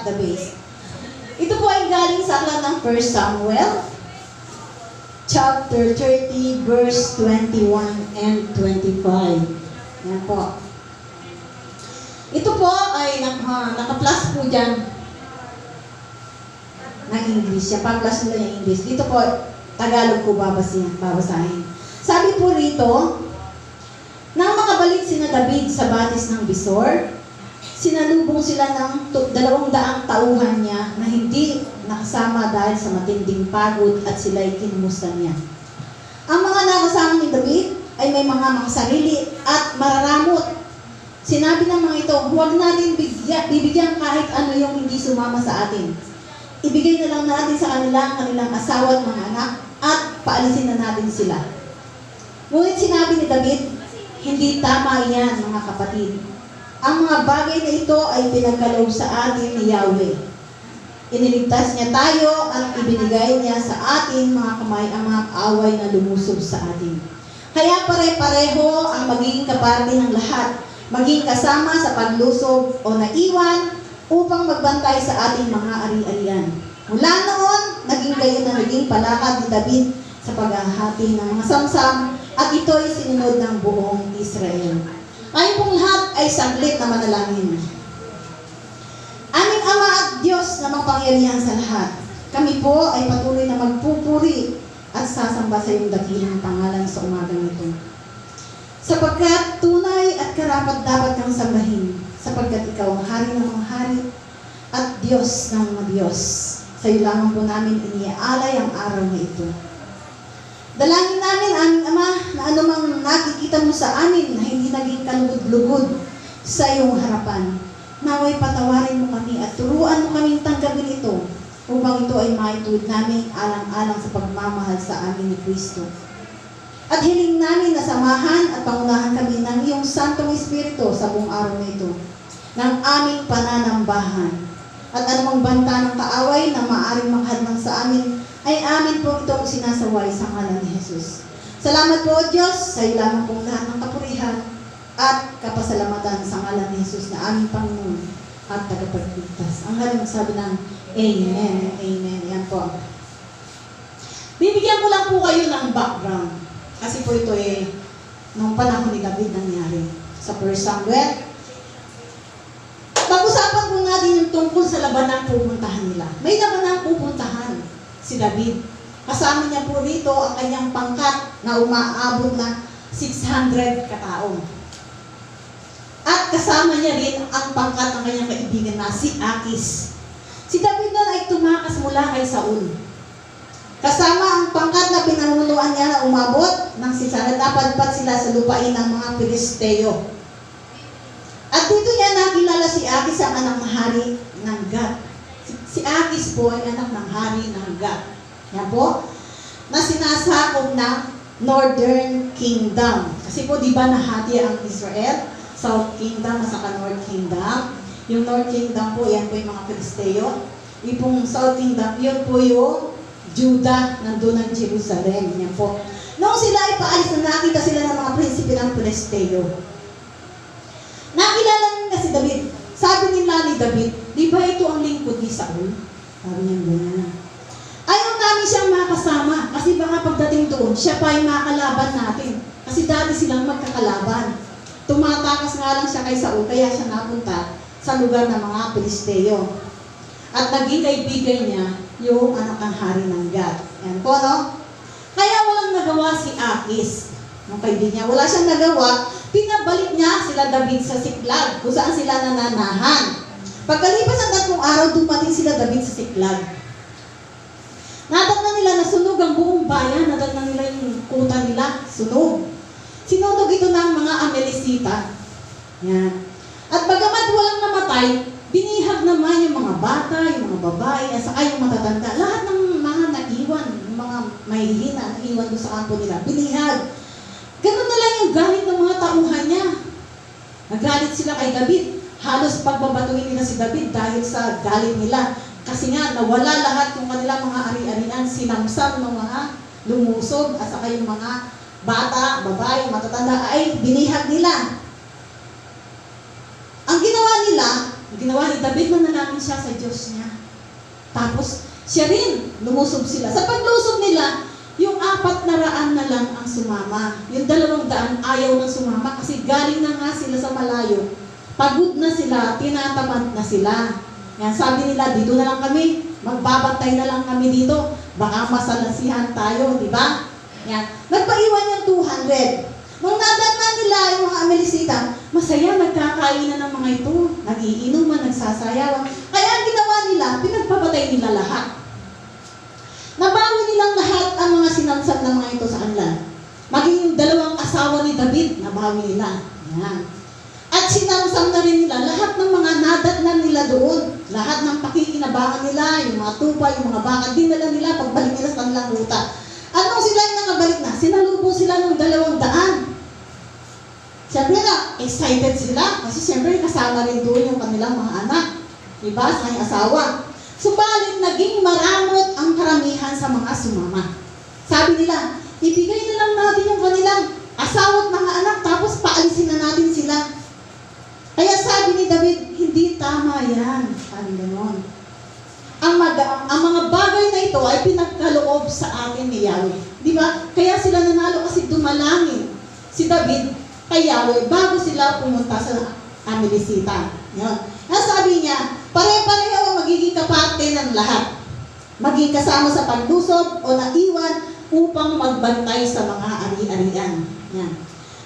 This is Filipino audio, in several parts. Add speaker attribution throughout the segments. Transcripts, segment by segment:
Speaker 1: got the base. Ito po ay galing sa aklat ng 1 Samuel, chapter 30, verse 21 and 25. Yan po. Ito po ay naka-plus po dyan ng English. Yan, pa-plus nila yung English. Dito po, Tagalog ko babasahin. Sabi po rito, nang makabalik sina David sa batis ng Besor, sinalubong sila ng 200 tauhan niya na hindi nakasama dahil sa matinding pagod at sila'y kinumusta niya. Ang mga nakasama ni David ay may mga sarili at mararamot. Sinabi ng mga ito, huwag natin bibigyan kahit ano yung hindi sumama sa atin. Ibigay na lang natin sa kanila ang kanilang asawa at mga anak at paalisin na natin sila. Ngunit sinabi ni David, hindi tama yan mga kapatid. Ang mga bagay na ito ay pinagkaloob sa atin ni Yahweh. Iniligtas niya tayo at ibinigay niya sa atin mga kamay ang mga kaaway na lumusob sa atin. Kaya pare-pareho ang magiging kaparte ng lahat, maging kasama sa paglusob o naiwan upang magbantay sa ating mga ari-arian. Mula noon, naging gayon na naging palakad ni David sa paghahati ng mga samsam at ito'y sinunod ng buong Israel. Ngayon pong lahat ay saglit na manalangin. Aming Ama at Diyos na makapangyarihan sa lahat, kami po ay patuloy na magpupuri at sasamba sa iyong dakilang pangalan sa umagang ito. Sapagkat tunay at karapat dapat kang sambahin, sapagkat ikaw ang hari ng mga hari at Diyos ng mga Diyos. Sa iyo lamang po namin iniaalay ang araw na ito. Dalangin namin, aming Ama, na anumang nakikita mo sa amin na hindi naging kalugod-lugod sa iyong harapan, naway patawarin mo kami at turuan mo kaming tanggapin ito upang ito ay maituwid namin alang-alang sa pagmamahal sa amin ni Kristo. At hiling namin na samahan at pangunahan kami ng iyong Santong Espiritu sa buong araw na ito, ng aming pananambahan. At anumang banta ng kaaway na maaaring maghadlang sa amin, ay amin po itong sinasaway sa ngalan ni Jesus. Salamat po, Diyos, sa iyo lamang pong lahat ng kapurihan at kapasalamatan sa ngalan ni Jesus na aming Panginoon at tagapagligtas. Ang halim magsabi ng Amen, Amen. Yan po. Bibigyan ko lang po kayo ng background. Kasi po ito nung panahon ni David nangyari sa 1 Samuel. Pag-usapan po natin yung tungkol sa labanang pupuntahan nila. May labanang pupuntahan si David. Kasama niya po rito ang kanyang pangkat na umaabot na 600 katao. At kasama niya rin ang pangkat ng kanyang kaibigan na si Akis. Si David na ay tumakas mula kay Saul. Kasama ang pangkat na pinangunuan niya na umabot ng 600, napadpad sila sa lupain ng mga Pilisteo. At dito niya nakilala si Akis ang anak ng hari ng Gat. Si Akis po ay anak ng hari ng Gat. Yan po, na sinasakop ng Northern Kingdom. Kasi po, di ba nahati ang Israel? South Kingdom, masaka North Kingdom. Yung North Kingdom po, yan po yung mga Pilisteo. Yung South Kingdom, yun po yung Judah, nandun ang Jerusalem. Yan po. Noong sila ay paalis na nakita sila ng mga prinsipe ng Pilisteo. Nakilala niya si David. Sabi nila ni David, di ba ito ang lingkod ni Saul? Sabi niya, ganyan. Ayaw namin siyang makasama kasi baka pagdating doon, siya pa yung makalaban natin. Kasi dati silang magkakalaban. Tumatakas nga lang siya kay Saul, kaya siya napunta sa lugar ng mga Pilisteo. At naging kaibigan niya yung anak ng hari ng Gad. Yan po, no? Kaya walang nagawa si Akis, ng kaibigan niya. Wala siyang nagawa. Pinabalik niya sila David sa Siklag, kung saan sila nananahan. Pagkalipas ng 3 araw, dumating sila David sa Siklag. Nadatnan nila na sunog ang buong bayan. Nadatnan nila yung kuta nila. Sunog. Sinunog ito ng mga Amelisita. Yan. At bagamat walang namatay, binihag naman yung mga bata, yung mga babae, at saka yung matatanda. Lahat ng mga naiwan, yung mga mahihina, naiwan doon sa kampo nila. Binihag. Ganun na lang yung galit ng mga tauhan niya. Nagalit sila kay David. Halos pagbabatuhin nila si David dahil sa galit nila. Kasi nga, nawala lahat yung kanilang mga ari-arian, sinamsam ng mga lumusob, at saka yung mga bata, babae, matatanda, ay binihag nila. Ang ginawa nila, Ang ginawa ni David, manalangin siya sa Diyos niya. Tapos, siya rin, lumusob sila. Sa paglusob nila, yung 400 na lang ang sumama. Yung 200 ayaw na sumama kasi galing na nga sila sa malayo. Pagod na sila, tinatamad na sila. Yan, sabi nila, dito na lang kami, magbabantay na lang kami dito. Baka masalasihan tayo, di ba? Yan. Nagpaiwan yung 200. Nung nadatnan nila yung mga Amelisita, masaya, nagkakain na ng mga ito. Nagiinuman, nagsasayawan. Kaya ang ginawa nila, pinagpapatay nila lahat. Nabawi nilang lahat ang mga sinansap ng mga ito sa kanila. Maging yung 2 asawa ni David, nabawi nila. Yan. At sinansam na rin nila lahat ng mga nadatnan nila doon. Lahat ng pakikinabangan nila, yung mga tupa, yung mga baka, dinala nila pagbalik nila sa kanilang ruta. Anong sila yung nakabalik na? Sinalubong sila ng 200. Siyempre na, excited sila kasi siyempre kasama rin doon yung kanilang mga anak. Diba? Sa kanyang asawa. Subalit, naging maramot ang karamihan sa mga sumama. Sabi nila, ibigay na lang natin yung kanilang asawa at mga anak tapos paalisin na natin sila. Kaya sabi ni David, hindi tama yan. Sabi gano'n. Ang mga bagay na ito ay pinagkaloob sa atin ni Yahweh. Di ba? Kaya sila nanalo kasi dumalangin si David kay Yahweh bago sila pumunta sa Amelisita. Yan. Sabi niya, pare-pareho ang magiging kaparte ng lahat. Maging kasama sa paglusob o naiwan upang magbantay sa mga ari-arian. Yan.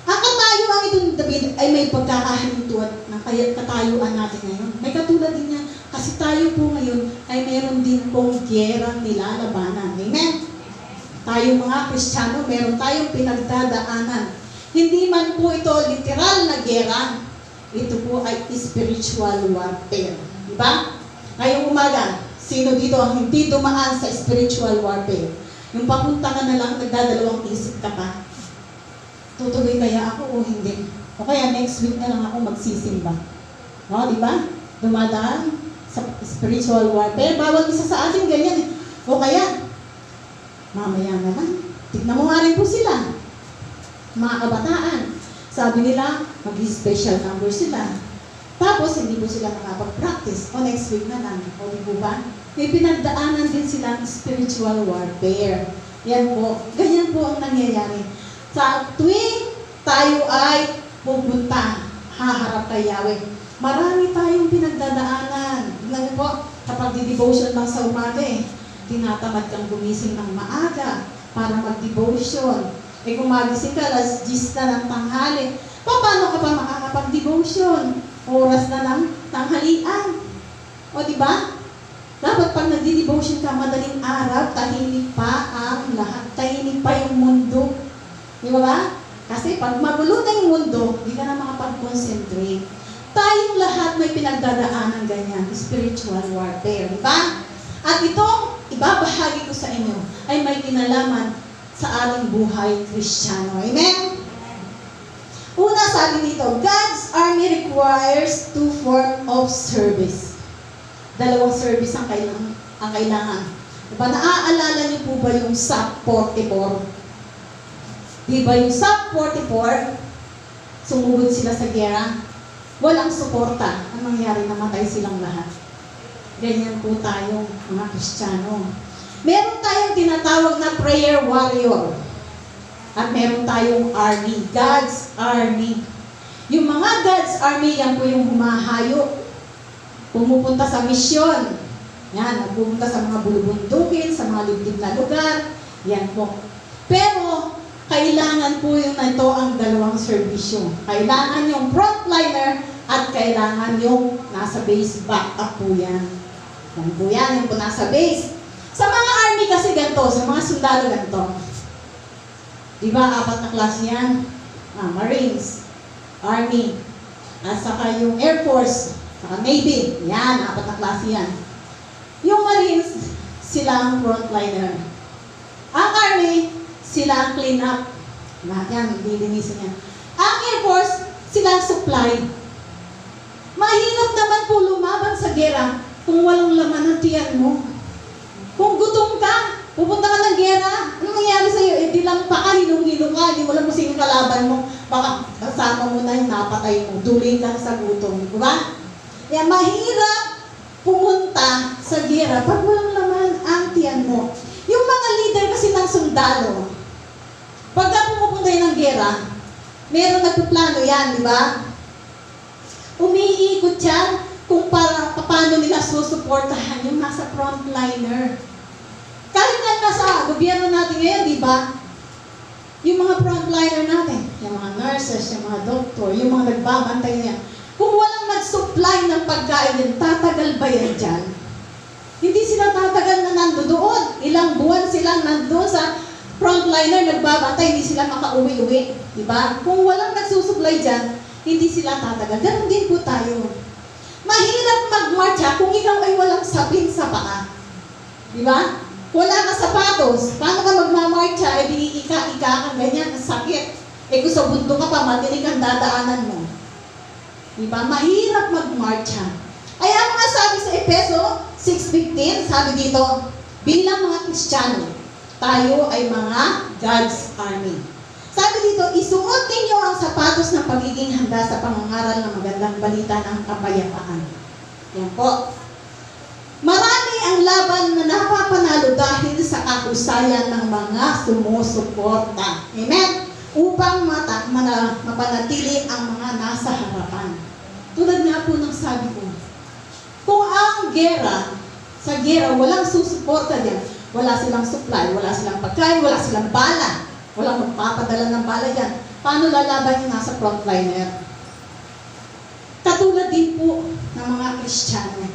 Speaker 1: Ang katayuan itong David ay may pagkakahintuan ng katayuan natin ngayon. May katulad din yan. Kasi tayo po ngayon ay meron din pong gyerang nilalabanan. Amen? Tayo mga Kristiyano, meron tayong pinagdadaanan. Hindi man po ito literal na gyera. Ito po ay spiritual warfare. Diba? Ngayong umaga, sino dito ang hindi dumaan sa spiritual warfare? Yung papunta ka na lang, nagdadalawang isip ka pa. Tutuloy kaya ako o hindi? O kaya next week na lang ako magsisimba. No, di ba? Dumadaan sa spiritual warfare. Bawat isa sa atin ganyan. O kaya, mamaya naman, tignan mo nga rin po sila. Mga kabataan. Sabi nila, mag-special number sila. Tapos, hindi po sila nakapag-practice. O next week na lang. O di po ba? May pinagdaanan din silang spiritual warfare. Yan po. Ganyan po ang nangyayari. Sa tuwing tayo ay pupunta, haharap kay Yahweh, marami tayong pinagdadaanan. Tingnan po, kapag di-devotion lang sa umaga tinatamad kang gumising ng maaga para mag-devotion. Kung magising ka, alas 10 na ng tanghali, paano ka pa makakapag-devotion? Oras na ng tanghalian. O diba? Dapat pag nagdi-devotion ka, madaling araw, tahimik pa ang lahat. Tahimik pa yung mundo. Di ba? Kasi pag magulo na yung mundo, di ka na makapag-concentrate. Tayong lahat may pinagdadaanan ganyan, spiritual warfare. Di ba? At itong ibabahagi ko sa inyo ay may kinalaman sa ating buhay Kristiyano. Amen? Una, sabi dito, God's army requires 2 forms of service. 2 service ang kailangan. Diba? Naaalala niyo po ba yung Psalm 44? Diba yung Psalm 44, sumugod sila sa gera, walang suporta. Ang nangyari, namatay silang lahat. Ganyan po tayo, mga Kristiyano. Meron tayong tinatawag na prayer warrior. At meron tayong army, God's army. Yung mga God's army, yan po yung humahayo. Pumupunta sa misyon. Yan, pumunta sa mga bulubundukin, sa mga liblib na lugar. Yan po. Pero, kailangan po yung ito ang 2 serbisyo. Kailangan yung frontliner at kailangan yung nasa base, backup po yan. Yan po yan, yung po nasa base. Sa mga army kasi ganito, sa mga sundalo ganito. Diba, 4 na klase yan? Marines, Army, at saka yung Air Force, saka Navy. Yan, 4 na klase yan. Yung Marines, sila ang frontliner. Ang Army, sila ang clean up. Lahat yan, dilinisin yan. Ang Air Force, sila ang supply. Mahirap naman po lumaban sa gera kung walang laman ng tiyan mo. Kung gutom ka, pupunta ka ng gera, anong nangyari sa'yo? Di lang pa ka, hilong-hilong ka, hindi mo lang kung sino kalaban mo, baka kasama mo na yung napatay mo, duling ka sa gutom. Diba? Kaya mahirap pumunta sa gera pag walang laman ang tiyan mo. Yung mga leader kasi ng sundalo, pagka pumupunta yun ng gera, meron nagpuplano yan, di ba? Umiikot yan kung paano nila susuportahan yung nasa frontliner. Kahit nga nasa gobyerno natin ngayon, di ba? Yung mga frontliner natin, yung mga nurses, yung mga doktor, yung mga nagbabantay niya, kung walang nag-supply ng pagkain yan, tatagal ba yan dyan? Hindi sila tatagal na nandoon. Ilang buwan silang nandoon sa frontliner, nagbabantay, hindi sila makauwi-uwi. Diba? Kung walang nagsusupply dyan, hindi sila tatagal. Ganun din po tayo. Mahirap mag-marcha kung ikaw ay walang sapin sa paa. Diba? Wala ka sapatos. Paano ka magmamarcha? E di ika-ika kang ganyan, sakit. Eh kung sa bundok ka pa, matinig ang dadaanan mo. Diba? Mahirap magmarcha. Ay, ang mga sabi sa Efeso 6:15, sabi dito, bilang mga Kristiyano, tayo ay mga God's army. Sabi dito, isuot ninyo ang sapatos ng pagiging handa sa pangangaral ng magandang balita ng kapayapaan. Yan po. Marami ang laban na napapanalo dahil sa kahusayan ng mga sumusuporta. Amen? Upang mapanatili ang mga nasa harapan. Tulad nga po ng sabi ko, kung ang gera, sa gera, walang susuporta diyan, wala silang supply, wala silang pagkain, wala silang bala, walang magpapadala ng bala diyan, paano lalaban yung nasa frontliner? Katulad din po ng mga Kristiyano.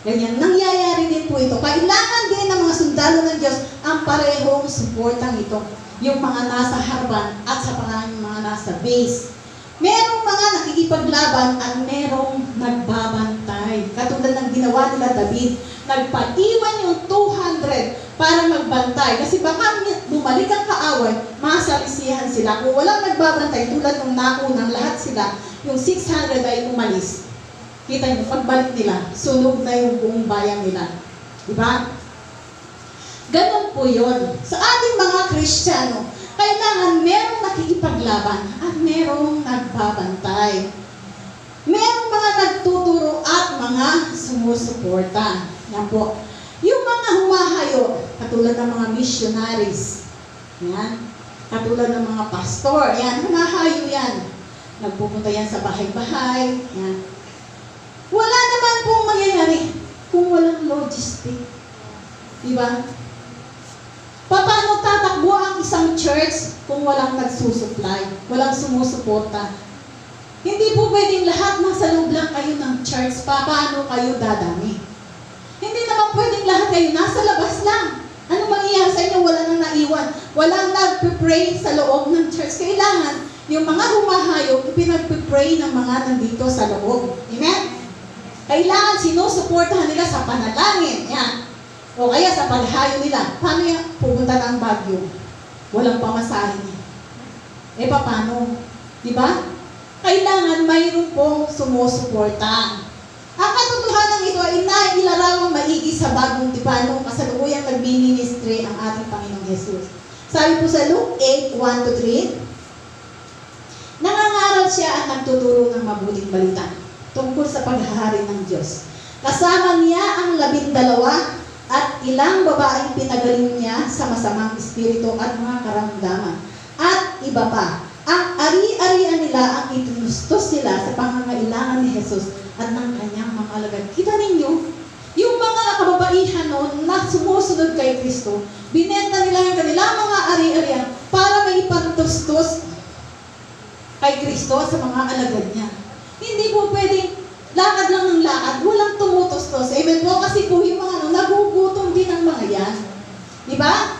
Speaker 1: Ganyan, nangyayari din po ito. Kailangan din ng mga sundalo ng Diyos ang parehong suportang ito. Yung mga nasa harapan at sa mga nasa base. Merong mga nakikipaglaban at merong nagbabantay. Katulad ng ginawa nila David, nagpaiwan yung 200 para magbantay. Kasi baka bumalik ang kaaway, masalisihan sila. Kung walang nagbabantay, tulad ng naunang lahat sila, yung 600 ay umalis. Kita niyo, pagbalik nila, sunog na yung buong bayan nila. Diba? Ganon po yun. Sa ating mga Kristiyano, kailangan merong nakikipaglaban at merong nagbabantay. Merong mga nagtuturo at mga sumusuporta. Yan po. Yung mga humahayo, katulad ng mga missionaries, yan, katulad ng mga pastor, yan, humahayo yan. Nagpupunta yan sa bahay-bahay, yan. Wala naman pong mangyayari kung walang logistic. Diba? Paano tatakbo ang isang church kung walang nagsusupply, walang sumusuporta? Hindi po pwedeng lahat nasa loob lang kayo ng church, paano kayo dadami? Hindi naman pwedeng lahat kayo nasa labas lang. Ano mangyayari sa inyo? Wala nang naiwan. Walang nagpe-pray sa loob ng church. Kailangan yung mga humahayo, ipinagpe-pray ng mga nandito sa loob. Amen? Kailangan sinusuportahan nila sa panalangin. Yan. O kaya sa paghayo nila. Paano yung pupunta ng Baguio? Walang pamasahin. Eh, paano? Diba? Kailangan mayroon pong sumusuporta. Ang katotohanan ito ay nailarawang maigi sa bagong tipan kasalukuyang nagmi-ministry ang ating Panginoong Jesus. Sabi po sa Luke 8:1-3, nangangaral siya at nagtuturo ng mabuting balita tungkol sa paghahari ng Diyos. Kasama niya ang 12 at ilang babaeng pinagaling niya sa masamang espiritu at mga karamdaman. At iba pa, ang ari-arian nila ang itinustos nila sa pangangailangan ni Jesus at ng kanyang mga alagad. Kita ninyo, yung mga kababaihan noon na sumusunod kay Kristo, binenta nila yung kanilang mga ari-arian para may ipantustos kay Kristo sa mga alagad niya. Hindi po pwedeng lakad lang ng lakad, walang tumutustos. Amen po, kasi po yung mga nagugutom din ang mga yan. Diba?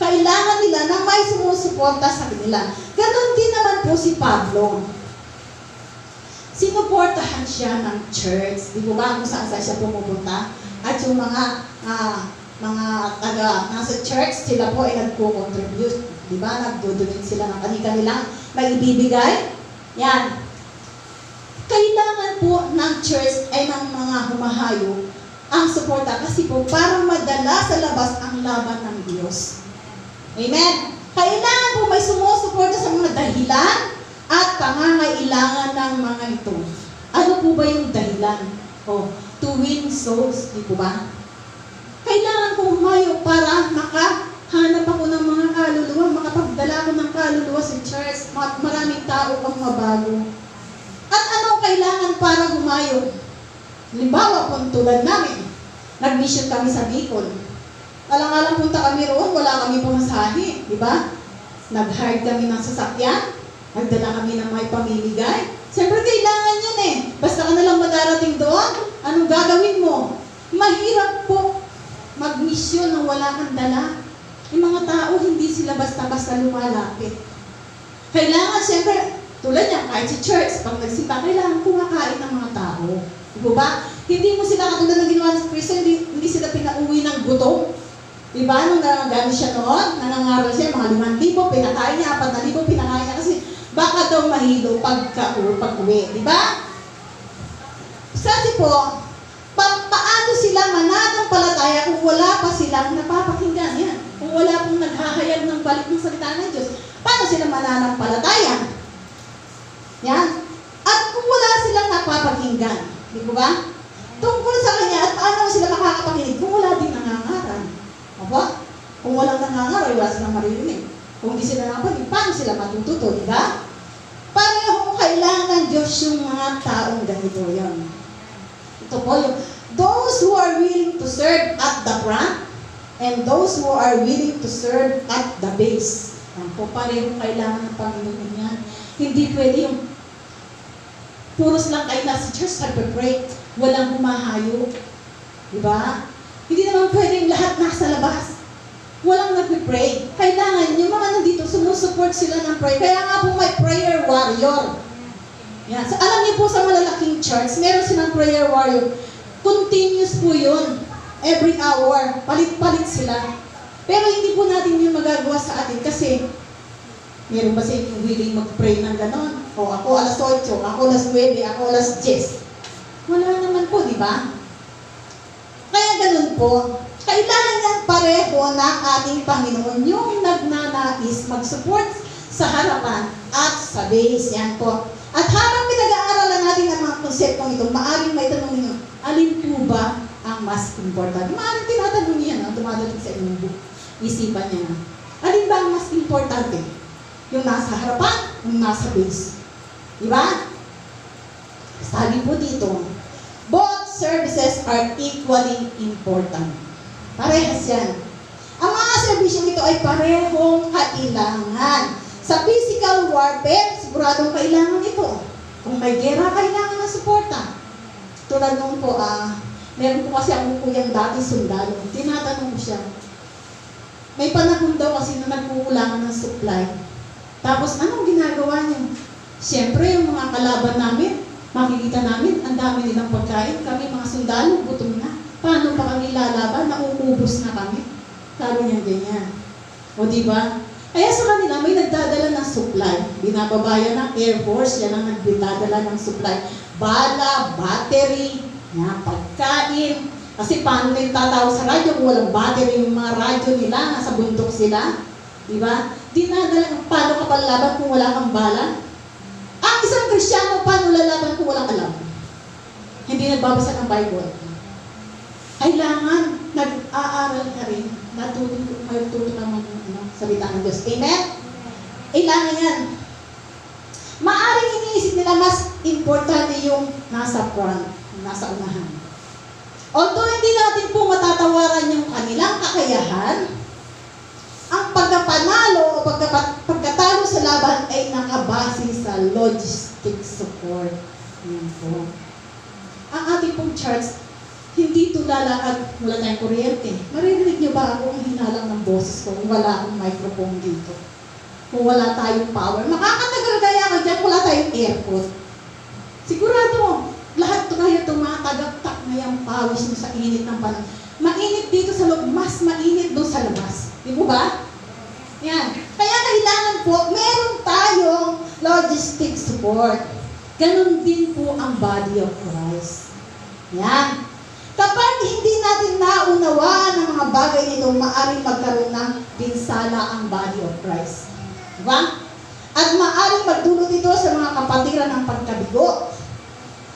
Speaker 1: Kailangan nila na may sumusuporta sa kanila. Ganon din naman po si Pablo. Sinuportahan siya ng church. Di ba kung saan siya pumupunta? At yung mga taga nasa church, sila po ay nagko-contribute. Di ba? Nagdudunit sila ng kanilang may ibibigay. Yan. Kailangan po ng church ay ng mga humahayo ang suporta kasi po para madala sa labas ang laban ng Diyos. Amen? Kailangan po may sumusuporta sa mga dahilan at pangangailangan ng mga ito. Ano po ba yung dahilan? To win souls, di po ba? Kailangan kong humayo para makahanap ako ng mga kaluluwa, makapagdala ako ng kaluluwa sa church, maraming tao ang mabago. At anong kailangan para humayo? Halimbawa po, tulad namin, nag-mission kami sa Bicol. Alang-alang punta kami roon, wala kami pamasahe, di ba? Nag-hire kami ng sasakyan, nagdala kami ng may pamimigay. Siyempre, kailangan yun eh. Basta ka nalang madarating doon, anong gagawin mo? Mahirap po mag-mission nang wala kang dala. Yung mga tao, hindi sila basta-basta lumalapit. Kailangan, siyempre, tulad niya, kahit sa church, pag nagsimba, kailangan kumakain ng mga tao. Diba ba? Hindi mo sila katulad ng ginawa ng Kristo, hindi sila pinauwi ng gutom. Diba? Nung gano'n siya noon, nangangaral siya, mga 5,000, pinakain niya, 4,000, pinakain niya, kasi baka daw mahilo pag-uwi. Diba? Kasi po, paano sila mananampalataya kung wala pa silang napapakinggan? Yan. Kung wala pong naghahayag ng balik ng salita ng Diyos, paano sila mananampalataya? Yan. At kung wala silang napapakinggan, di ba? Tungkol sa Kanya, at paano sila makakapakinig kung wala din nangangaral? Aba? Kung walang nangangaral, wala silang maririnig. Kung di sila nakapakinig, paano sila matututo, di ba? Parehong kailangan Diyos yung mga taong ganito yan. Ito po yung, those who are willing to serve at the front, and those who are willing to serve at the base. Yan po, parehong kailangan ng Panginoon yan. Hindi pwede yung puros lang kayo nasa church, nagpe-pray, walang humahayo. Diba? Hindi naman pwedeng lahat nasa labas. Walang nagpe-pray. Kailangan yung mga nandito, sumusupport sila ng prayer. Kaya nga po may prayer warrior. Yan. So, alam niyo po sa malalaking church, meron silang prayer warrior. Continuous po yun. Every hour. Palit-palit sila. Pero hindi po natin yun magagawa sa atin kasi meron ba sa inyong willing mag-pray ng ganon? O ako alas 8, ako alas 9, ako alas 10. Wala naman po, di ba? Kaya ganun po, kailangan yan pareho ng ating Panginoon yung nagnanais mag-support sa harapan at sa base. Yan po. At habang pinag-aaralan natin ang mga konseptong ito, maaaring may tanong ninyo, alin po ba ang mas important? Maaaring tinatanong niya, no? Dumadating sa inyong isipan niya na. Alin ba ang mas importante? Yung nasa harapan, yung nasa base. Diba? Sabi po dito, both services are equally important. Parehas yan. Ang mga servisyon ito ay parehong kailangan. Sa physical warfare, siguradong kailangan ito. Kung may gera, kailangan ng suporta. Tulad nung po, meron po kasi ako kuyang dati sundalo. Tinatanong ko siya, may panahon daw kasi na nagkukulangan ng supply. Tapos, anong ginagawa niyo? Siyempre, yung mga kalaban namin, makikita namin, ang dami nilang pagkain. Kami mga sundalo, gutom na. Paano pa kami lalaban? Nauubos na kami. Sabi niya ganyan. O diba? Kaya sa kanila, may nagdadala ng supply. Binababayan ng Air Force, yan ang nagdadala ng supply. Bala, battery, pagkain. Kasi paano nila tatawag sa radyo kung walang battery yung mga radyo nila, nasa bundok sila. Diba? Dinadala, paano ka palaban kung wala kang bala? Ang isang Kristiyano, paano lalaban kung walang alam? Hindi nagbabasa ng Bible. Kailangan, nag-aaral ka rin, matuto ka salita ng Diyos. Amen? Kailangan yan. Maaring iniisip nila mas importante yung nasa front, nasa unahan. Although hindi natin po matatawaran yung kanilang kakayahan, ang pagkapanalo o pagkatalo sa laban ay nakabase sa logistic support. Yan po. Ang ating pong church, hindi ito lalakad, wala tayong kuryente. Maririnig niyo ba ako ang hinalang ng boses ko kung wala akong microphone dito? Kung wala tayong power. Makakatagal kaya ako dyan, wala tayong airport. Sigurado, lahat ito kayo tumatagaktak na yung pawis mo sa init ng panahon. Mainit dito sa loob, mas mainit doon sa labas. Di mo ba? Yan. Kaya kailangan po, meron tayong logistic support. Ganon din po ang body of Christ. Yan. Kapag hindi natin naunawaan ang mga bagay nito, maaaring magkaroon ng pinsala ang body of Christ. Diba? At maaaring magdulot ito sa mga kapatiran ng pagkabigo.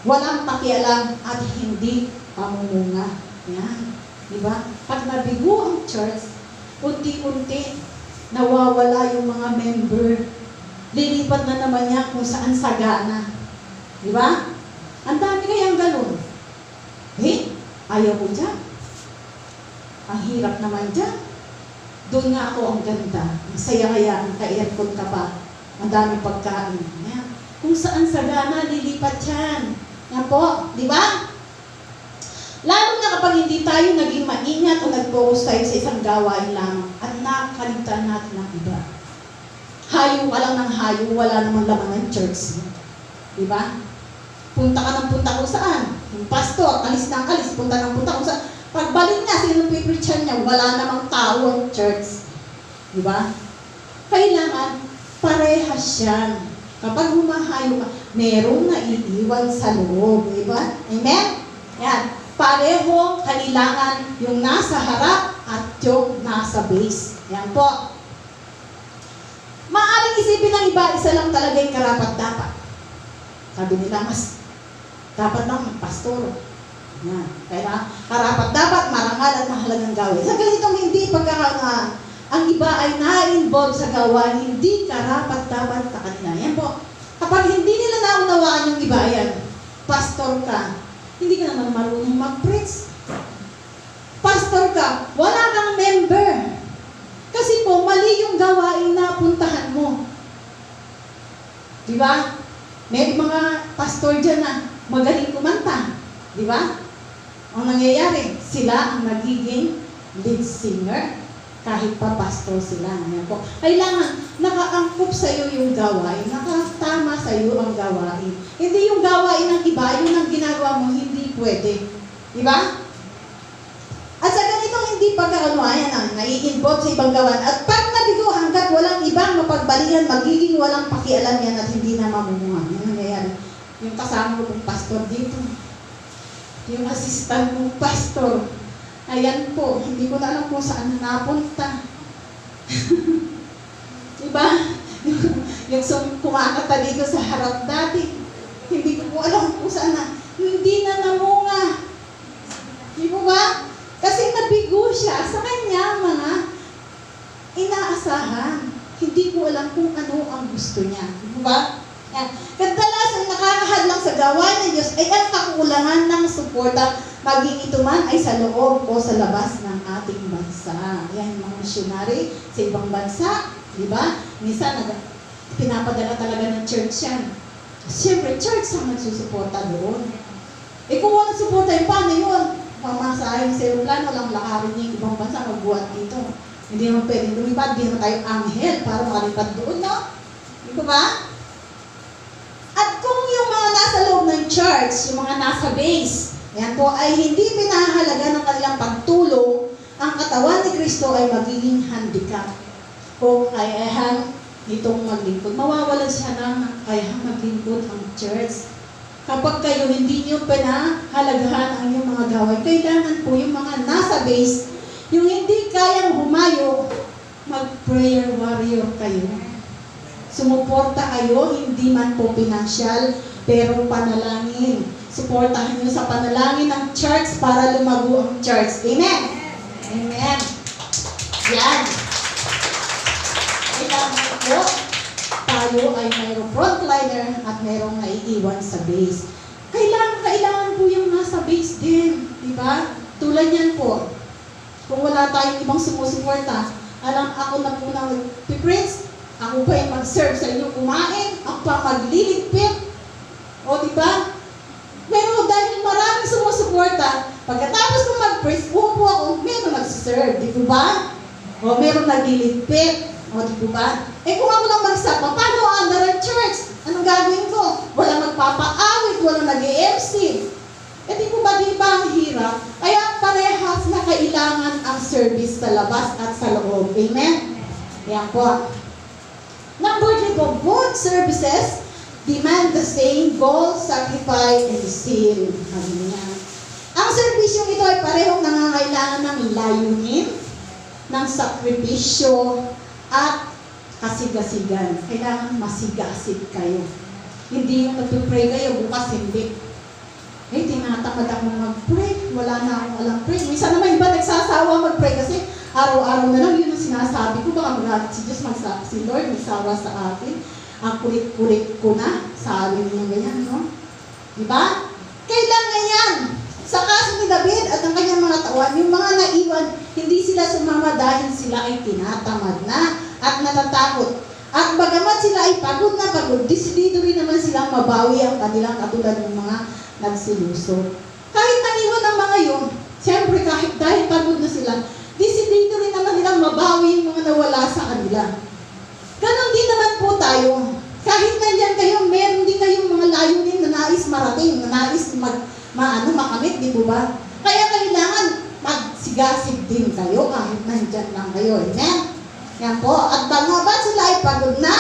Speaker 1: walang pakialam at hindi pamumunga. Yan. Diba? Pag nabigo ang church, unti-unti nawawala yung mga member. Lilipat na naman niya kung saan sagana. Diba? Ang dami kayang ganun. Ayaw ko dyan. Ang hirap naman dyan. Doon nga ako ang ganda. Ang saya-kaya, naka-aircon ka pa. Ang dami pagkain. Yan. Kung saan sagana, lilipat yan. Yan po. Diba? Lalo na kapag hindi tayo naging maingat o nag-focus tayo sa isang gawain lamang at nakaligtaan natin ang iba. Hayo ka lang ng hayo, wala namang laman ng church. Diba? Punta ka ng punta kung saan. Yung pastor, alis ng alis, punta ng punta kung saan. Pagbalik niya, sinong pipreachan niya, wala namang tao ang church. Diba? Kailangan parehas yan. Kapag humahayo ka, merong naiiwan sa loob. Diba? Amen? Yan. Pareho kailangan yung nasa harap at yung nasa base. Yan po. Maaring isipin ng iba, isa lang talaga yung karapat-dapat. Sabi nila, mas dapat lang magpastor. Yan. Kaya karapat-dapat, marangal at mahalagang gawin. Sa ganitong hindi pagkakana, ang iba ay na-involve sa gawain, hindi karapat-dapat sa kanila. Yan po. Kapag hindi nila naunawaan yung iba, yan, pastor ka, hindi ka naman marunong mag-preach. Pastor ka, wala kang member. Kasi po, mali yung gawain na puntahan mo. Diba? May mga pastor dyan na magaling kumanta. Diba? Ang nangyayari, sila ang nagiging lead singer kahit pa pastor sila. Ngayon po, kailangan nakaangkop sa iyo yung gawain, nakatama sa iyo ang gawain. Hindi yung gawain ng iba, yung ang ginagawa mo, hindi pwede. Diba? At sa ganitong hindi pagkakanuayan, nai-involve sa ibang gawain. At pag nabigo, hanggat walang ibang mapagbalikan, magiging walang pakialam yan at hindi na mamumunga. Yan nangyayari. Yung kasama kong pastor dito, yung assistant kong pastor, ayan po, hindi ko na alam kung saan napunta. Diba? Yung kumakata dito sa harap dati, hindi ko po alam kung saan na. Hindi na namunga. Di ba ba? Kasi nabigo siya sa kanya mga inaasahan. Hindi ko alam kung ano ang gusto niya. Di ba? Kadalasan nakakahadlang sa gawain ng Diyos ay ang kakulangan ng suporta, maging ito man ay sa loob o sa labas ng ating bansa. Yan, mga missionary sa ibang bansa, di ba? Minsan, pinapadala talaga ng church yan. Siyempre, church ang nagsusuporta doon. Eh kung walang suporta, paano yun? Pamasahin sa aeroplano, walang lakarin niya yung ibang bansa, magbuhat dito. Hindi naman pwedeng lumipad, hindi naman tayo anghel para makalipad doon, no? Di ba? At kung yung mga nasa loob ng church, yung mga nasa base, yan po ay hindi pinahalaga ng kanilang pagtulong, ang katawan ni Kristo ay magiging handicap. Kung kayahan nitong maglingkod, mawawalan siya ng kayahan maglingkod ang church. Kapag kayo hindi nyo pinahalagahan ang inyong mga gawain, kailangan po yung mga nasa base, yung hindi kayang humayo, mag-prayer warrior kayo. Sumuporta kayo, hindi man po pinansyal, pero panalangin. Suportahan nyo sa panalangin ng church para lumago ang church. Amen? Amen. Yan. Kailangan po, tayo ay mayroong frontliner at mayroong naiiwan sa base. Kailangan po yung nasa base din. Diba? Tulad yan po. Kung wala tayong ibang sumusuporta, alam ako na po na mag-preach, ako pa yung mag-serve sa inyo kumain, ako pa magliligpit. O diba? Pero dahil maraming sumusuporta, pagkatapos kong mag-praise, upo ako, meron nag-serve, di ba? O meron nagliligpit, o di ba? Eh kung ako lang magsapa, paano under ang church? Anong gagawin ko? Walang magpapaawit, walang nag-MC. Eh di ba ang hirap? Kaya parehas na kailangan ang service sa labas at sa loob. Amen? Yan po. Number 3 po, both services demand the same goal, sacrifice, and zeal. Ang serbisyong ito ay parehong nangangailangan ng layunin, ng sakripisyo, at kasigasigan. Kailangan masigasig kayo. Hindi yung nagpipray kayo, bukas hindi. Tinatamad akong mag-pray. Wala na akong alam pray. Minsan naman iba nagsasawa mag-pray kasi araw-araw na lang yun ang sinasabi ko. Baka magalit si Diyos, si Lord, magsawa sa akin. Ang kulit-kulit ko na. Sabi niya ganyan, no? Diba? Kailangan yan. Sa kaso ni David at ang kanyang mga tauhan, yung mga naiwan, hindi sila sumama dahil sila ay tinatamad na at natatakot. At bagamat sila ay pagod na pagod, disidido rin naman silang mabawi ang kanilang katulad ng mga nagsiluso. Kahit naiwan ang mga yun, siyempre kahit dahil pagod na sila, disidido rin naman nilang mabawi yung mga nawala sa kanila. Ganon din naman po tayo. Kahit nandyan kayo, meron din kayong mga layunin na nais marating, na nais makamit, di po ba? Kaya kailangan magsigasig din kayo kahit nandyan lang kayo. Amen? Yan po. At bagamat sila ay pagod na,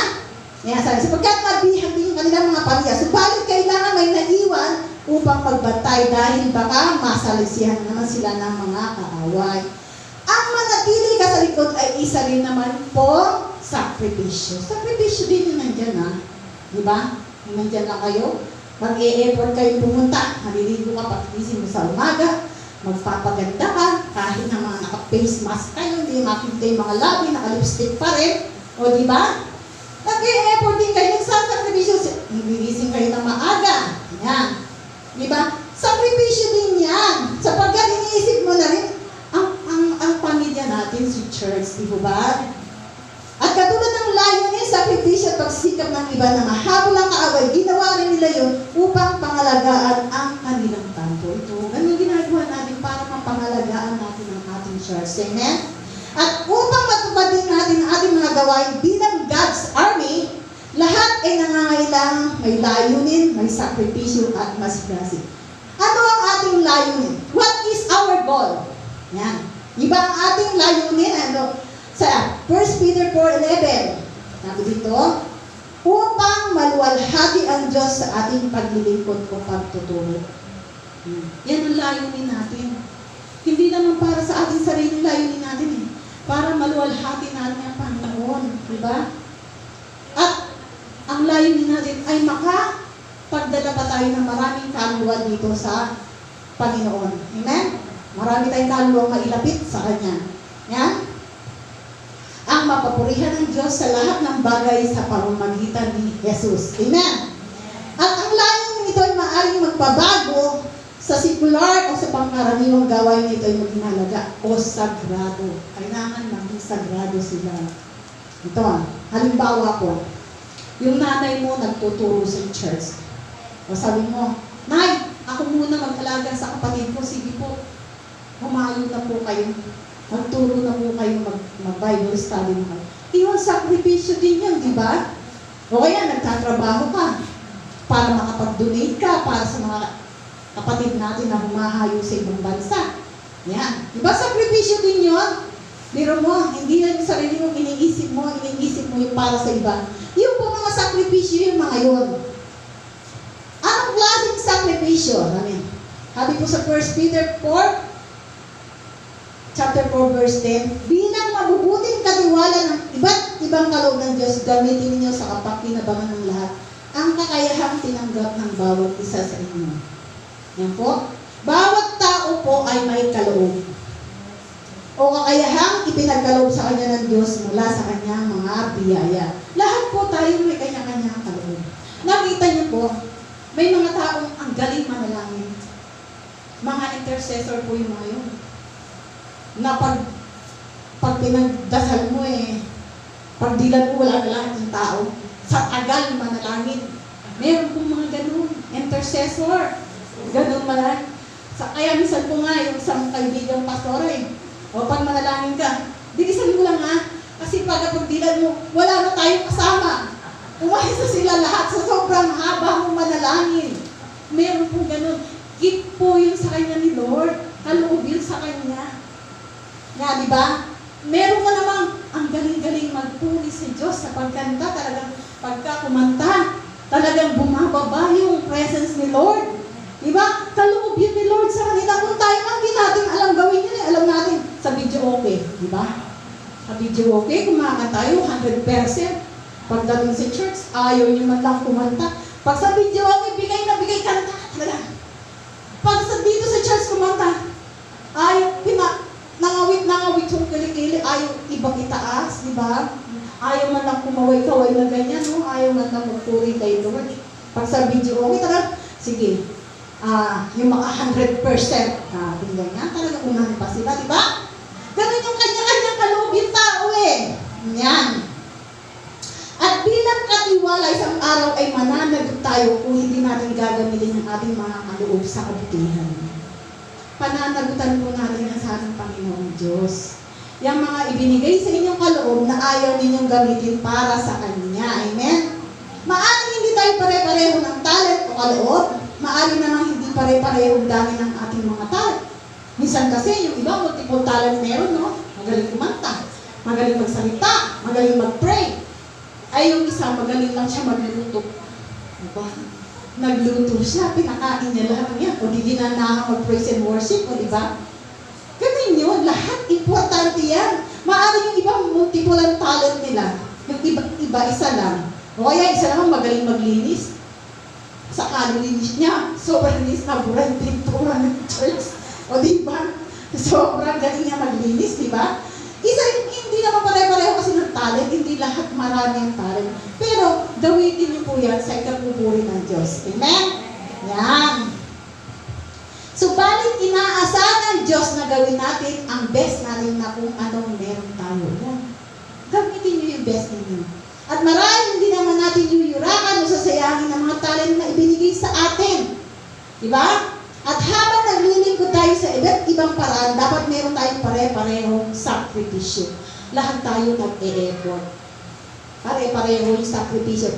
Speaker 1: yan, sapagkat mabihag din yung kanilang mga pamilya. Subalit kailangan may naiwan upang magbantay dahil baka masalisihan naman sila ng mga kaaway. Ang manatili ka sa likod ay isa rin naman po sakripisyo. Sakripisyo din yung nandyan, ha? Di ba? Yung nandyan lang kayo. Mag-e-effort kayo pumunta. Maliligo ka pag-isip mo sa umaga. Magpapaganda ka. Kahit na mga naka-face mask kayo, hindi makikita yung mga labi, naka-lipstick pa rin. O di ba? Nag-e-effort din kayo. Nagsasakripisyo. Nagigising kayo ng maaga. Yan. Di ba? Sakripisyo din yan. Sapagkat iniisip mo na rin, ang pamilya natin, si church, di ba? At katulad ng layunin, sakripisyo at pagsikap ng iba na mahabol ang kaaway, ginawa rin nila yun upang pangalagaan ang kanilang tampo. Ito, ganun ginagawa natin para mapangalagaan natin ang ating church. Amen? At upang matupad din natin ang ating mga gawain bilang God's army, lahat ay nangangailangang may layunin, may sakripisyo at masigasig. Ano ang ating layunin? What is our goal? Yan. Iba ang ating layunin, sa 1 Peter 4:11, sabi dito, upang maluwalhati ang Diyos sa ating paglilingkod o pagtutulog. Yan ang layunin natin. Hindi naman para sa ating sarili layunin natin eh. Para maluwalhati natin ang Panginoon. Diba? At ang layunin natin ay makapagdala pa tayo ng maraming kaluluwa dito sa Panginoon. Amen? Marami tayong kaluluwa mailapit sa Kanya. Yan? Ang mapapurihan ng Diyos sa lahat ng bagay sa pamamagitan ni Jesus. Amen? At ang layunin nito ay maaaring magpabago sa sekular o sa pangkaraniwang gawain nito ay maging halaga o sagrado. Kailangan maging sagrado sila. Ito, halimbawa po, yung nanay mo nagtuturo sa church. O sabi mo, Nay, ako muna mag-alaga sa kapatid ko. Sige po, humayo na po kayo. Magturo na po kayo, mag-Bible study na kayo. Iyon, sakripisyo din yun, di ba? O kaya, nagtatrabaho ka para makapag-donate ka para sa mga kapatid natin na humahayo sa ibang bansa. Yan. Di ba, sakripisyo din yun? Pero mo, hindi lang yung sarili mo, iniisip mo yung para sa iba. Yung po mga sakripisyo, yung mga yun. Anong klaseng sakripisyo? Sabi po sa 1 Peter 4, chapter 4, verse 10, bilang mabubuting katiwala ng iba't ibang kaloob ng Diyos, gamitin ninyo sa kapakinabangan ng lahat ang kakayahang tinanggap ng bawat isa sa inyo. Yan po. Bawat tao po ay may kaloob o kakayahang ipinagkaloob sa kanya ng Diyos mula sa kanyang mga biyaya. Lahat po tayo may kanya-kanyang kaloob. Nakita niyo po, may mga taong ang galing manalangin. Mga intercessor po yung mga yun. Na pag pinagdasal mo pagdilan mo wala na lahat ng tao, sa tagal manalangin. Meron pong mga ganun, intercessor, ganun manalangin. Kaya minsan po nga, yung isang kaibigang pastor o pag manalangin ka, bilisan mo lang kasi pagdilan mo, wala na tayong kasama. Umayos na sila lahat sa sobrang haba mong manalangin. Meron pong ganun. Gift po yun sa kanya ni Lord. Kaloob yun sa kanya. Nga, di ba? Meron ka namang ang galing-galing magpuri sa Diyos sa pagkanta. Talagang pagka kumanta, talagang bumababa yung presence ni Lord. Di ba? Kaloob yun ni Lord sa kanila. Kung tayo lang di natin alam gawin yun, alam natin sa video okay. Di ba? Sa video okay, kumakanta tayo 100%. Pagdating sa church, ayaw nyo man lang kumanta. Pag sa video okay, bigay na bigay kanta. Talaga. kumanta. Ayaw, nangawit yung kilikili, ayaw ibang itaas, di ba? Ayaw man lang kumaway-kaway na ganyan, no? Ayaw man lang magpuri kay Lord. Pag sa video, okay talaga, sige, yung mga 100%, ganyan, talaga unahan pa sila, di ba? Ganun yung kanya-kanyang kaloob yung tao eh. Yan. At bilang katiwala, isang araw ay mananagot tayo kung hindi natin gagamitin ang ating mga kaloob sa kabutihan. Pananagutan po natin ang sa ating Panginoong Diyos. Yung mga ibinigay sa inyong kaloob na ayaw ninyong gamitin para sa Kanya. Amen? Maaaring hindi tayo pare-pareho ng talent o kaloob. Maaaring naman hindi pare-pareho dami ng ating mga talent. Minsan kasi yung iba multiple talent meron, no? Magaling kumanta, magaling magsalita, magaling mag-pray. Ay yung isa, magaling lang siya magluto. Diba? Nagluto siya, pinakain niya lahat niya. O di ginanahan mag-praise and worship, o diba? Ganun yun, lahat importante yan. Maaaring yung ibang multiple ang talent nila. Yung iba isa lang. O kaya isa naman magaling maglinis. Sa kalilinis niya, sobrang linis na burang pintura ng church. O diba? Sobrang galing niya maglinis, diba? Isa, hindi naman pare-pareho kasi ng talent, hindi lahat marami ang talent. Pero, gawin niyo po yan sa ikapupuri ng Diyos. Amen? Yan. Subalit, inaasahan ng Diyos na gawin natin ang best natin na kung anong meron tayo. Yan. Gamitin niyo yung best ninyo. At marahil hindi naman natin yuyurakan o sasayangin ng mga talent na ibinigay sa atin. Diba? At habang naglilingkod tayo sa iba't ibang paraan, dapat meron tayong pare-parehong sakripisyo. Lahat tayo nag-e-effort. Pare-pareho yung sakripisyo.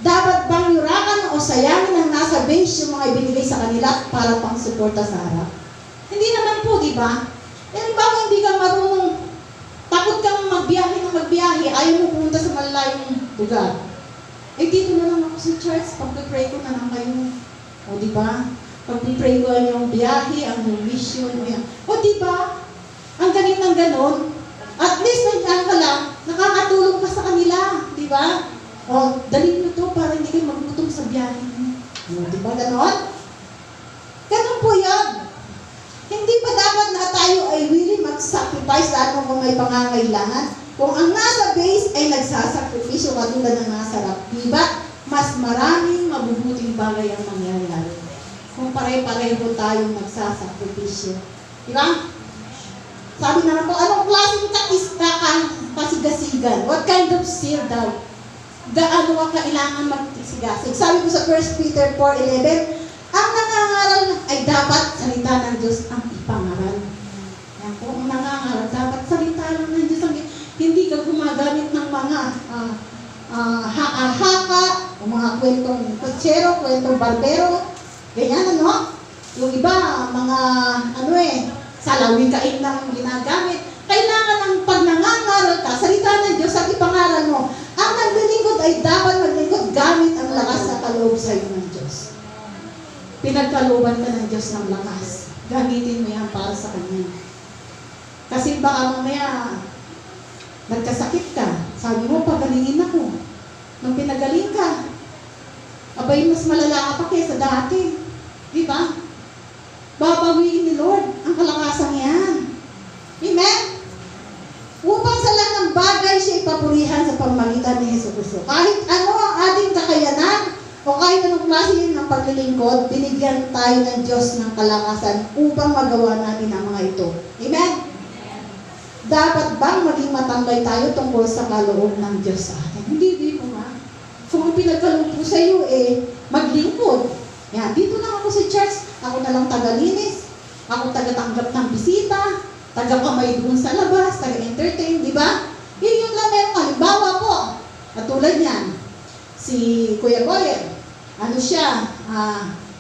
Speaker 1: Dapat bang yurakan o sayangin ng nasa base yung mga ibinigay sa kanila para pang suporta sa harap? Hindi naman po, di ba? Eh, bakit hindi ka marunong, takot kang magbiyahe, ayaw mo pumunta sa malalayong lugar. Eh, dito na lang ako sa church, pag-pray ko na lang kayo. O, di ba? Pag-pray ko yung biyahe, ang mission, yan. O, di ba? Ang galing ng ganon. At least, nandiyan ka lang, nakakatulong ka sa kanila. Di ba? O, dalhin nyo to para hindi kayo magutom sa biyahe. O, di ba ganon? Ganon po yan. Hindi ba dapat na tayo ay willing mag-sacrifice lalo kung may pangangailangan? Kung ang nasa base ay nagsasakripisyo katulad ng nasa harap, di ba? Mas maraming mabubuting bagay ang mangyayari. Kung pare-pareho tayong nagsasakripisyo. Di ba? Sabi naman po, anong klaseng kasigasigan? What kind of seal daw? Gaano ka kailangan magsigasig? Sabi ko sa 1 Peter 4:11, ang nangangaral ay dapat salita ng Diyos ang ipangaral. Yan po, ang nangangaral, dapat salita lang ng Diyos ang hindi ka gumagamit ng mga haka-haka, o mga kwentong kutsero, kwentong barbero, ganyan ano? Yung iba, mga salawikain lang ginagamit. Kailangan ng pag nangangaral ka, salita ng Diyos ang ipangaral mo. Ang naglilingkod ay dapat maglingkod gamit ang lakas sa kaloob sa iyo ng Diyos. Pinagkalooban ka ng Diyos ng lakas. Gamitin mo yan para sa Kanya. Kasi baka mamaya, nagkasakit ka. Sabi mo, pagalingin ako. Nung pinagaling ka, abay, mas malala ka pa kaysa dati. Di ba? Babawiin ni Lord ang kalakasan yan. Amen? Upang sa lahat ng bagay siya ipapurihan sa pamamagitan ni Jesucristo. Kahit ano ang ating kakayanan o kahit anong klase ng paglilingkod, binigyan tayo ng Diyos ng kalakasan upang magawa natin ang mga ito. Amen? Dapat bang maging matambay tayo tungkol sa kaloob ng Diyos sa atin? Hindi po nga. Kung ang pinagkaloob po sa iyo, maglingkod. Yan, dito lang ako sa church. Ako na lang tagalinis. Ako tagatanggap ng bisita. Taga-kamay doon sa labas. Taga-entertain, di ba? Yun lang meron. Halimbawa po, katulad yan, si Kuya Boyer,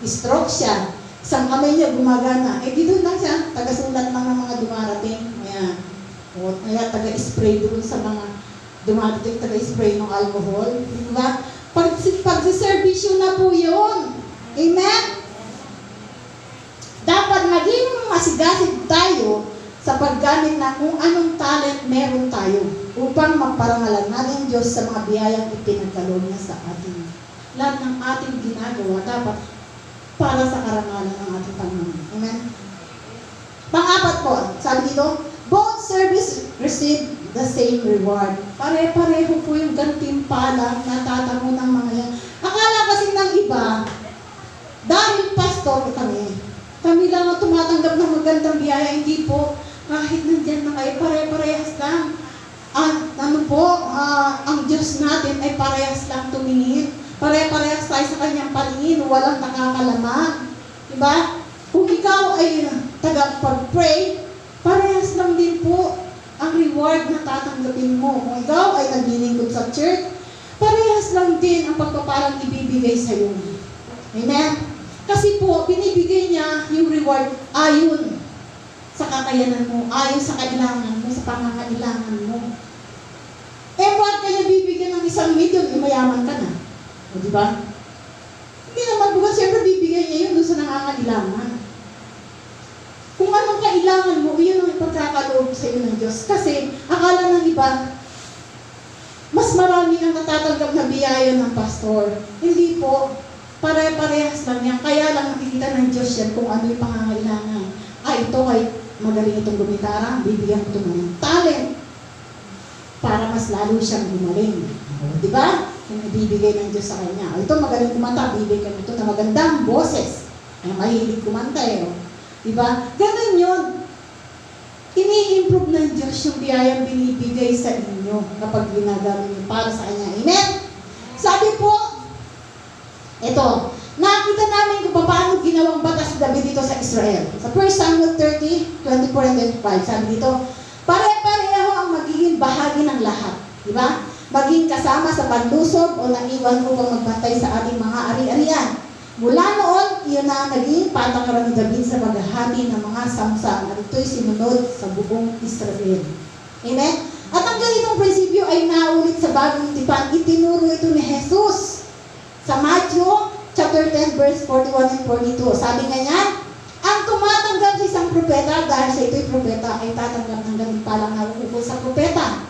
Speaker 1: stroke siya. Isang kamay niya gumagana. Dito lang siya, taga-sulat lang ng mga dumarating. Ayan. O, kaya taga-spray doon sa mga dumarating, taga-spray ng alcohol. Di ba? Pag-service na po yun. Amen? Dapat maging masigasig tayo sa paggamit na kung anong talent meron tayo upang magparangalan natin Diyos sa mga biyayang ipinagkaloob niya sa atin. Lahat ng ating ginagawa dapat para sa karangalan ng ating Panginoon. Amen? Pang-apat po, sabi dito, both service receive the same reward. Pare-pareho po yung gantimpala na tatamo ng mga yan. Akala kasi ng iba, dahil pastor kami lang ang tumatanggap ng magandang biyaya. Hindi po, kahit nandyan na kayo, pare-parehas lang. Ang Diyos natin ay parehas lang tumingin. Pare-parehas tayo sa kanyang paningin, walang nakakalamang. Diba? Kung ikaw ay tagapag-pray, parehas lang din po ang reward na tatanggapin mo. Kung ikaw ay naglilingkod sa church, parehas lang din ang pagpapalang ibibigay sa iyo. Amen? Kasi po, binibigay niya yung reward ayon sa kakayanan mo, ayon sa kailangan mo, sa pangangailangan mo. Eh, bakit kaya bibigyan ng 1 million, mayaman ka na? O, di ba? Hindi naman bukas, siyempre bibigyan niya yun doon sa nangangailangan. Kung anong kailangan mo, yun ang ipagkakaloob sa iyo ng Diyos. Kasi, akala ng iba, mas marami ang natatanggap na biyaya ng pastor. Hindi po, pare-parehas lang yan. Kaya lang nakikita ng Diyos yan kung ano yung pangangailangan. Ito ay magaling itong gumitara, bibigyan ko ito ng talent para mas lalo siyang gumaling. Diba? Yung ibibigay ng Diyos sa kanya. Ito magaling kumanta, bibigyan ito na magandang boses. Ay mahilig kumanta eh. Diba? Ganun yun. Ini-improve ng Diyos yung biyayang binibigay sa inyo kapag ginagawin niyo para sa kanya. Amen? Sabi po, ito, nakita namin kung paano ginawang batas ni David dito sa Israel. Sa 1 Samuel 30, 24 and 25, sabi dito, pare-pareho ang magiging bahagi ng lahat. Diba? Maging kasama sa panlusob o naiwan upang magbantay sa ating mga ari-arian. Mula noon, iyon na ang naging patakaran ni David sa paghahati ng mga samsam at ito'y sinunod sa buong Israel. Amen? At ang ganitong prinsipyo ay naulit sa bagong tipan. Itinuro ito ni Jesus sa Matthew chapter 10 verse 41 and 42. Sabi nga niya, ang tumatanggap sa isang propeta dahil sa ito'y propeta ay tatanggap ng gantimpalang nauukol sa propeta.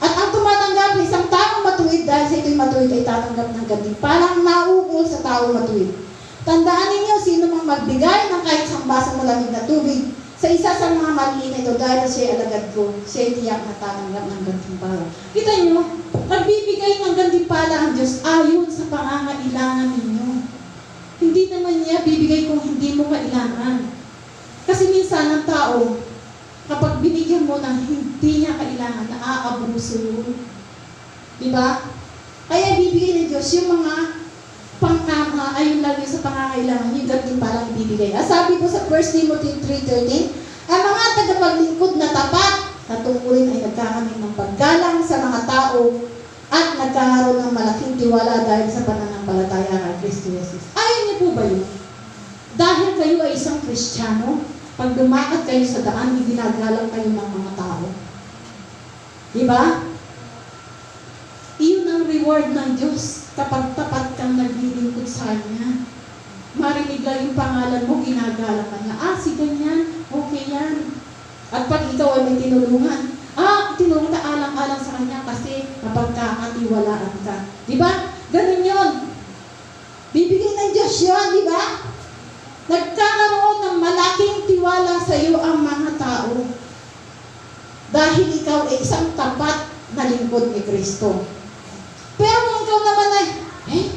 Speaker 1: At ang tumatanggap sa isang taong matuwid dahil sa ito'y matuwid ay tatanggap ng gantimpalang nauukol sa taong matuwid. Tandaan ninyo, sino mang magbigay ng kahit isang basong malamig na tubig sa isa sa mga maliit na ito dahil siya'y alagad ko, siya'y tiyak na tatanggap ng gantimpala. Kita nyo, nagbibigay ng gantimpala ang Diyos ayon sa pangangailangan ninyo. Hindi naman niya bibigay kung hindi mo kailangan. Kasi minsan ang tao, kapag binigyan mo ng hindi niya kailangan, naaabuso yun. Diba? Kaya bibigay ng Diyos yung mga pangkama, ayun lang yun sa pangangailangan, yung gantimpalang ibibigay. Sabi po sa 1 Timothy 3:13, ang mga tagapaglingkod na tapat na tungkulin ay nagkakaroon ng paggalang sa mga tao at nagkakaroon ng malaking tiwala dahil sa pananampalataya kay Kristo Jesus. Ayun niyo po ba yun? Dahil kayo ay isang Kristiyano, pag dumakat kayo sa daan, ginagalang kayo ng mga tao. Diba? Iyon ang reward ng Diyos kapag tapat kang naglilingkod sa Kanya. Marinig lang yung pangalan mo, ginagalang ka niya. Si ganyan, okay yan. At pag ikaw ay may tinulungan, tinulungan ka alang-alang sa Kanya kasi mapagkakatiwalaan ka. Diba? Ganun yun. Bibigyan ng Diyos yun, diba? Nagkakaroon ng malaking tiwala sa iyo ang mga tao. Dahil ikaw ay isang tapat na lingkod ni Kristo. Pero kung ikaw naman ay,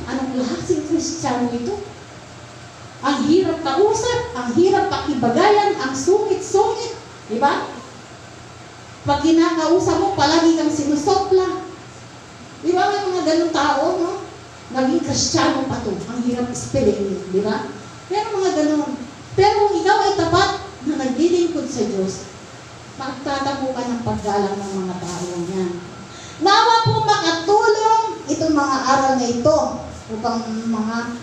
Speaker 1: anong klaseng Kristiyano ito? Ang hirap kausap, ang hirap pakibagayan, ang sungit-sungit. Diba? Pag kinakausap mo, palagi kang sinusopla. Diba may mga ganong tao, no? Naging Kristiyano pa to. Ang hirap spelling, diba? Pero mga ganon. Pero kung ikaw ay tapat na naglilingkod sa Diyos, magtatamo ka ng paggalang ng mga tao yan. Nawa po makatulong itong mga aral na ito upang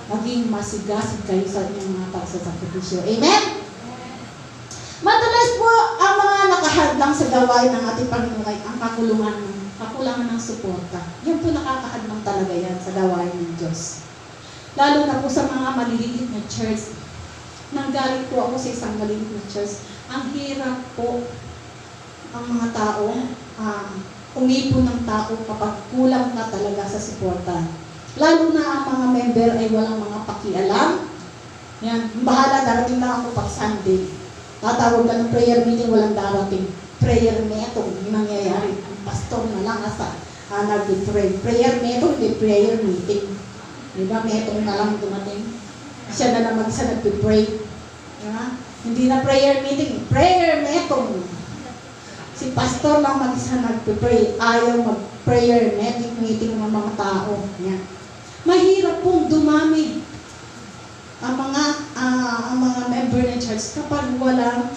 Speaker 1: maging masigasig kayo sa inyong mga pagsasakripisyo. Amen? Madalas po, ang mga nakahadlang sa gawain ng ating Panginoon ay ang kakulangan ng suporta. Yan po nakakahadlang talaga yan sa gawain ng Diyos. Lalo na po sa mga maliliit na church. Nanggaling po ako sa isang maliliit na church. Ang hirap po ang mga tao, umipon ng tao kapag kulang na talaga sa suporta. Lalo na ang mga member ay walang mga pakialam. Yan, bahala, darating lang ako pag Sunday. Tatawag ka ng prayer meeting, walang darating. Prayer meeting, yung nangyayari. Ang pastor na lang nag-pray. Prayer meeting, hindi prayer meeting. Diba? Meeting na lang dumating. Siya na lang mag-isa nag-pray. Diba? Hindi na prayer meeting, prayer meeting. Si pastor lang mag-isa nag-pray. Ayaw mag-prayer meeting ng mga tao. Yan. Mahirap pong dumami ang mga member ng church kapag walang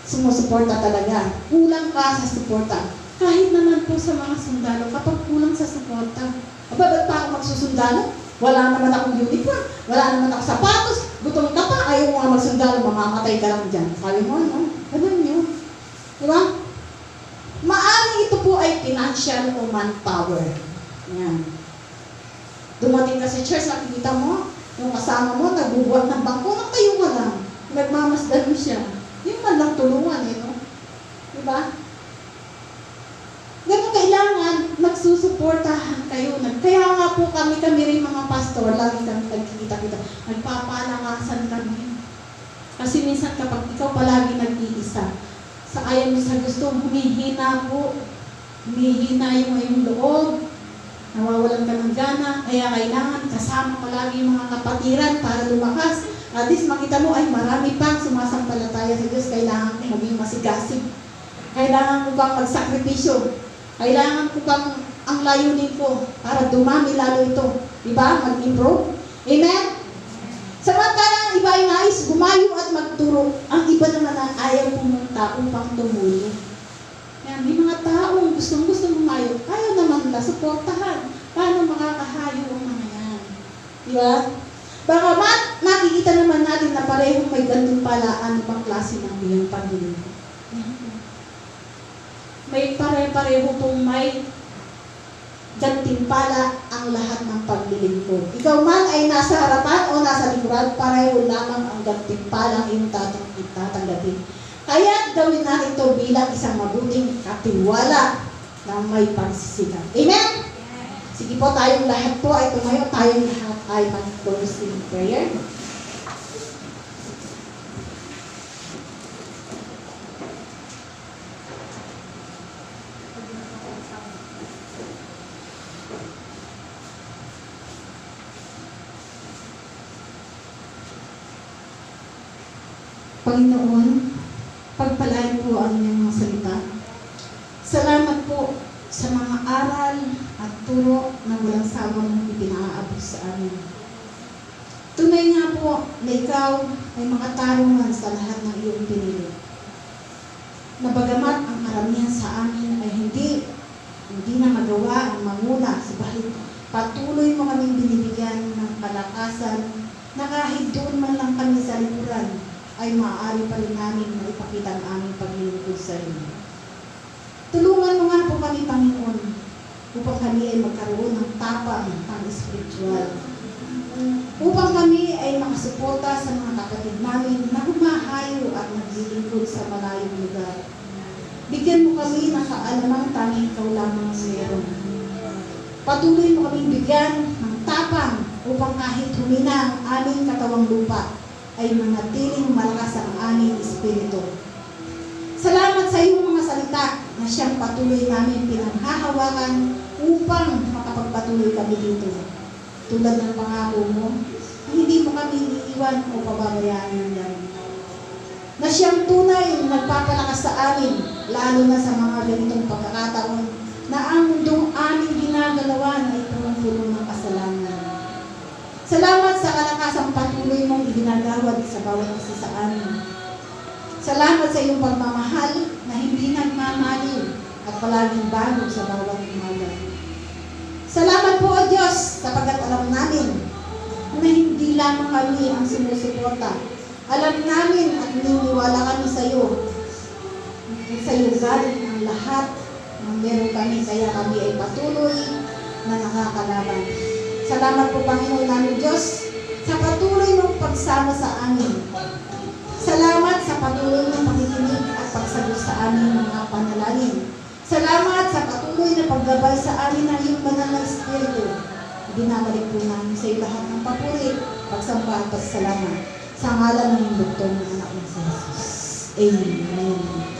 Speaker 1: sumusuporta talaga. Kulang ka sa suporta. Kahit naman po sa mga sundalo, kapag kulang sa suporta, ba't pa ako magsusundalo? Wala naman akong uniform, wala naman akong sapatos, gutom ka pa, ayaw mo nga magsundalo, mamamatay ka lang dyan. Sabi mo, ano? Ganun yun. Diba? Maaring ito po ay financial o manpower. Yan. Dumating ka sa church, nakikita mo, yung kasama mo, nagbubuhat ng bangko, nagtayo ka lang. Nagmamasdan mo siya. Yung man lang tulungan, no? Diba? Ganun kailangan, nagsusuportahan kayo. Kaya nga po kami rin mga pastor, lagi kami nagkikita-kita, nagpapalakasan kami. Kasi minsan kapag ikaw palagi nag-iisa, sa ayaw mo sa gusto, humihina po. Humihina yung iyong loob. Nawawalan ka ng gana, kaya kailangan kasama palagi yung mga kapatiran para lumakas. At least makita mo ay marami pang sumasampalataya sa Diyos, kailangan ko maging masigasig. Kailangan ko pang magsakripisyo. Kailangan ko pang ang layunin ko para dumami lalo ito. Diba? Mag-improve. Amen? Samantalang iba ay nais gumayo at magturo. Ang iba naman ang ayaw pumunta upang tumulong. Yan, may mga taong gustong gumayo, ayaw naman nila suportahan. Paano makakahayo ang mga yan? Diba? Baka nakikita naman natin na parehong may gantimpalaan pang klase ng iyong paglilingkod. May pare-pareho pong may gantimpala ang lahat ng paglilingkod. Ikaw man ay nasa harapan o nasa likuran, pareho lamang ang gantimpala ang iyong tatanggapin. Kaya gawin natin ito bilang isang mabuting katiwala na may pagsisigan. Amen? Sige po, tayong lahat po ay tumayo, tayong lahat ay mag-close in prayer. Panginoon, pagpalain po ang inyong mga salita. Salamat po sa mga aral at turo na walang sawang ipinaabot sa amin. Tunay nga po na ikaw ay makatarungan sa lahat ng iyong pinili. Na bagamat ang karamihan sa amin ay hindi na magawa ang manguna, subalit patuloy mo kaming binibigyan ng kalakasan na kahit doon man lang kami sa likuran, ay maaari pa rin namin na ipakita ang aming paglilingkod sa iyo. Tulungan mo nga po kami, Panginoon, upang kami ay magkaroon ng tapang pang-spiritual. Upang kami ay makasuporta sa mga kapatid namin na humahayo at naglilingkod sa malayong lugar. Bigyan mo kami ng kaalamang tanging ikaw lamang meron. Patuloy mo kaming bigyan ng tapang upang kahit humina ang aming katawang lupa, ay manatiling malakas ang aming espiritu. Salamat sa iyong mga salita na siyang patuloy namin pinanghahawakan upang makapagpatuloy kami dito. Tulad ng pangako mo, hindi mo kami iiwan o pababayaan ng dami. Na siyang tunay na nagpapalakas sa amin, lalo na sa mga ganitong pagkakataon, na ang mundong aming ginagalawan ay punong-puno ng kasalanan. Salamat sa kalakasang patuloy mong iginagawad sa bawat isa sa amin. Salamat sa iyong pagmamahal na hindi nagmamaliw at palaging bago sa bawat umaga. Salamat po, O Diyos, sapagkat alam namin na hindi lamang kami ang sumusuporta. Alam namin at niniwala kami sa iyo. Sa iyo galing ang lahat ng meron kami, kaya kami ay patuloy na nakakalaban. Salamat po, Panginoon namin Diyos, sa patuloy mong pagsama sa amin. Salamat sa patuloy mong pakikinig at pagsagot sa aming mga panalangin. Salamat sa patuloy na paggabay sa amin ng iyong banal na Espiritu. Binabalik po namin sa iyo lahat ng papuri, pagsamba at pagsalamat sa ngalan ng Dr. ng anak ng Jesus. Amen.